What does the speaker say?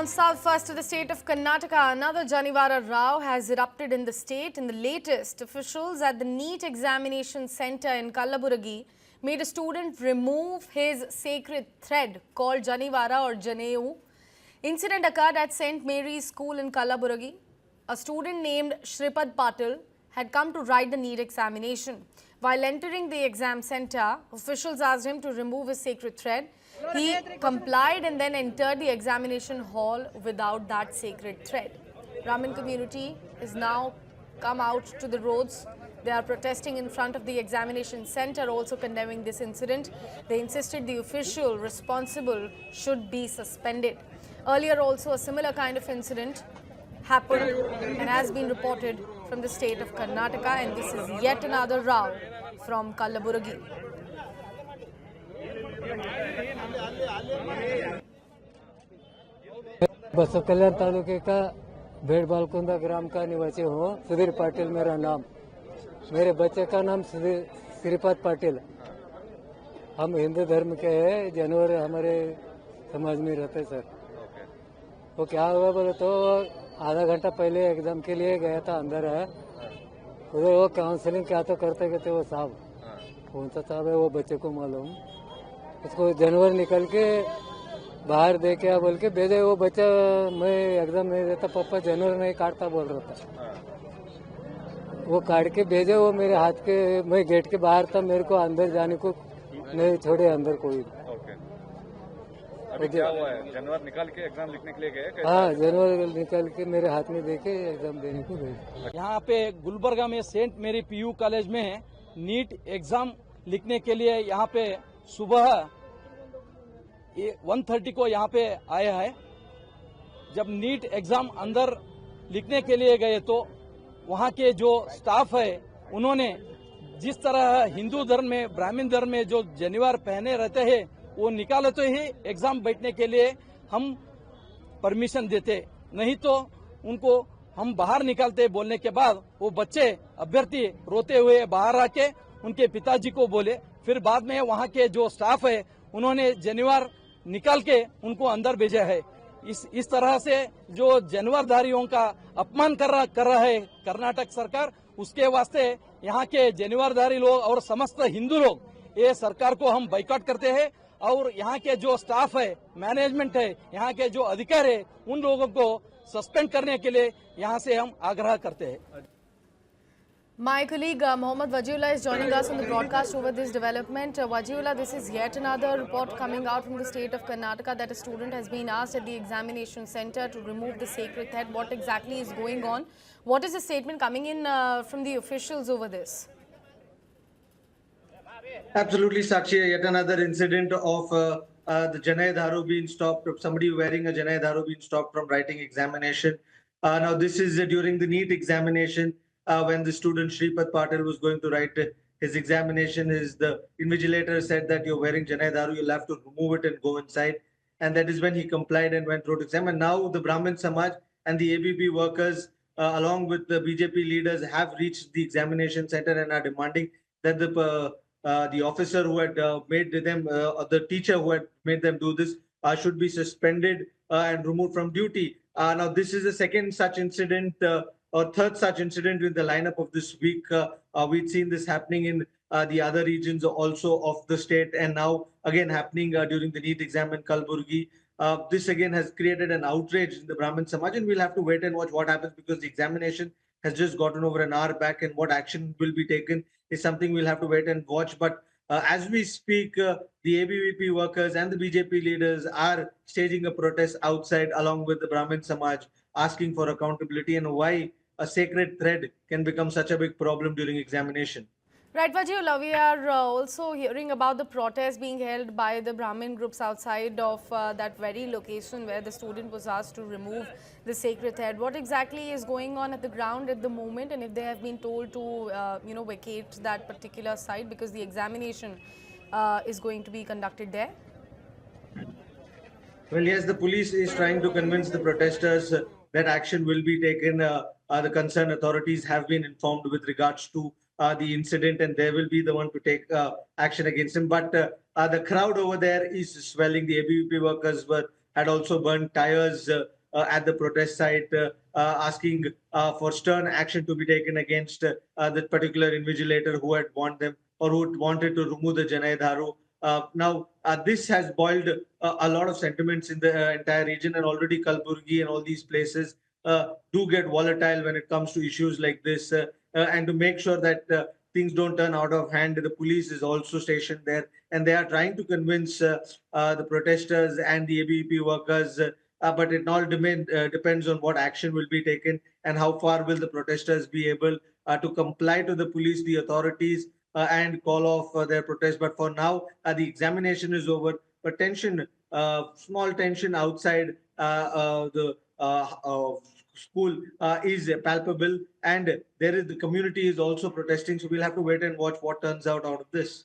Down south, first to the state of Karnataka, another Janivara Rao has erupted in the state. In the latest, officials at the NEET examination center in Kallaburagi made a student remove his sacred thread called Janivara or Janeu. Incident occurred at St. Mary's School in Kallaburagi. A student named Shripad Patil had come to write the NEET examination. While entering the exam center, officials asked him to remove his sacred thread. He complied and then entered the examination hall without that sacred thread. Brahmin community is now come out to the roads. They are protesting in front of the examination center, also condemning this incident. They insisted the official responsible should be suspended. Earlier also a similar kind of incident happened and has been reported from the state of Karnataka, and this is yet another row from Kallaburagi. Basava कल्याण तालुके का भेड़ बालकुंदा ग्राम का निवासी हूँ। सुधीर पाटिल मेरा नाम। मेरे बच्चे का नाम श्रीपाद पाटिल। हम हिंदू धर्म के हैं। जानवर हमारे समाज में रहते सर। वो क्या हुआ बोले तो आधा घंटा पहले एग्जाम के लिए गया था अंदर है। उधर वो काउंसलिंग क्या तो करते कहते वो साहब कौन सा साहब है वो बच्चे को मालूम। उसको जानवर निकल के बाहर दे के बोल के भेजे। वो बच्चा मैं एग्जाम नहीं देता पापा जानवर नहीं काटता बोल रहा था। वो काट के भेजे। वो मेरे हाथ के मैं गेट के बाहर था। मेरे को अंदर जाने को नहीं छोड़े अंदर कोई। अभी क्या हुआ है? जानवर निकाल के एग्जाम लिखने के लिए गए? हाँ, जानवर निकाल के मेरे हाथ में देके एग्जाम देने को भेजे। यहाँ पे गुलबर्गा में सेंट मेरी पीयू कॉलेज में नीट एग्जाम लिखने के लिए यहाँ पे सुबह 1:30 को यहाँ पे आया है। जब नीट एग्जाम अंदर लिखने के लिए गए तो वहाँ के जो स्टाफ है उन्होंने जिस तरह हिंदू धर्म में ब्राह्मण धर्म में जो जनिवार पहने रहते हैं वो निकाले तो ही एग्जाम बैठने के लिए हम परमिशन देते, नहीं तो उनको हम बाहर निकालते। बोलने के बाद वो बच्चे अभ्यर्थी रोते हुए बाहर आके उनके पिताजी को बोले। फिर बाद में वहाँ के जो स्टाफ है उन्होंने जनिवार निकाल के उनको अंदर भेजा है। इस तरह से जो जानवरधारियों का अपमान कर रहा है कर्नाटक सरकार, उसके वास्ते यहाँ के जानवरधारी लोग और समस्त हिंदू लोग ये सरकार को हम बाइकआउट करते हैं। और यहाँ के जो स्टाफ है, मैनेजमेंट है, यहाँ के जो अधिकारी है, उन लोगों को सस्पेंड करने के लिए यहाँ से हम आग्रह करते हैं। My colleague Mohammad Wajiullah is joining us on the broadcast over this development. Wajiullah, this is yet another report coming out from the state of Karnataka that a student has been asked at the examination center to remove the sacred thread. What exactly is going on? What is the statement coming in from the officials over this? Absolutely, Sakshi. Yet another incident of the Janay Dharu being stopped, somebody wearing a Janay Dharu being stopped from writing examination. Now, this is during the NEET examination. When the student Shripad Patil was going to write his examination, the invigilator said that you're wearing Janay Dharu, you'll have to remove it and go inside. And that is when he complied and went wrote exam. And now the Brahmin Samaj and the ABP workers, along with the BJP leaders, have reached the examination center and are demanding that the officer who had made them, the teacher who had made them do this, should be suspended and removed from duty. Now, this is the second such incident or third such incident in the lineup of this week. We've seen this happening in the other regions also of the state, and now again happening during the NEET exam in Kalburgi. This again has created an outrage in the Brahmin Samaj, and we'll have to wait and watch what happens, because the examination has just gotten over an hour back, and what action will be taken is something we'll have to wait and watch. But as we speak, the ABVP workers and the BJP leaders are staging a protest outside along with the Brahmin Samaj, asking for accountability and why a sacred thread can become such a big problem during examination. Right, Wajiullah, we are also hearing about the protest being held by the Brahmin groups outside of that very location where the student was asked to remove the sacred thread. What exactly is going on at the ground at the moment, and if they have been told to, vacate that particular site because the examination is going to be conducted there? Well, yes, the police is trying to convince the protesters that action will be taken. The concerned authorities have been informed with regards to the incident, and they will be the one to take action against him. But the crowd over there is swelling. The ABVP workers were had also burned tires at the protest site, asking for stern action to be taken against that particular invigilator who had warned them or who wanted to remove the Janay Dharu. Now, this has boiled a lot of sentiments in the entire region, and already Kalburgi and all these places do get volatile when it comes to issues like this. And to make sure that things don't turn out of hand, the police is also stationed there, and they are trying to convince the protesters and the ABP workers. But it all depends on what action will be taken and how far will the protesters be able to comply to the police, the authorities, and call off their protest. But for now, the examination is over. But tension, small tension outside the school is palpable, and there is the community is also protesting. So we'll have to wait and watch what turns out of this.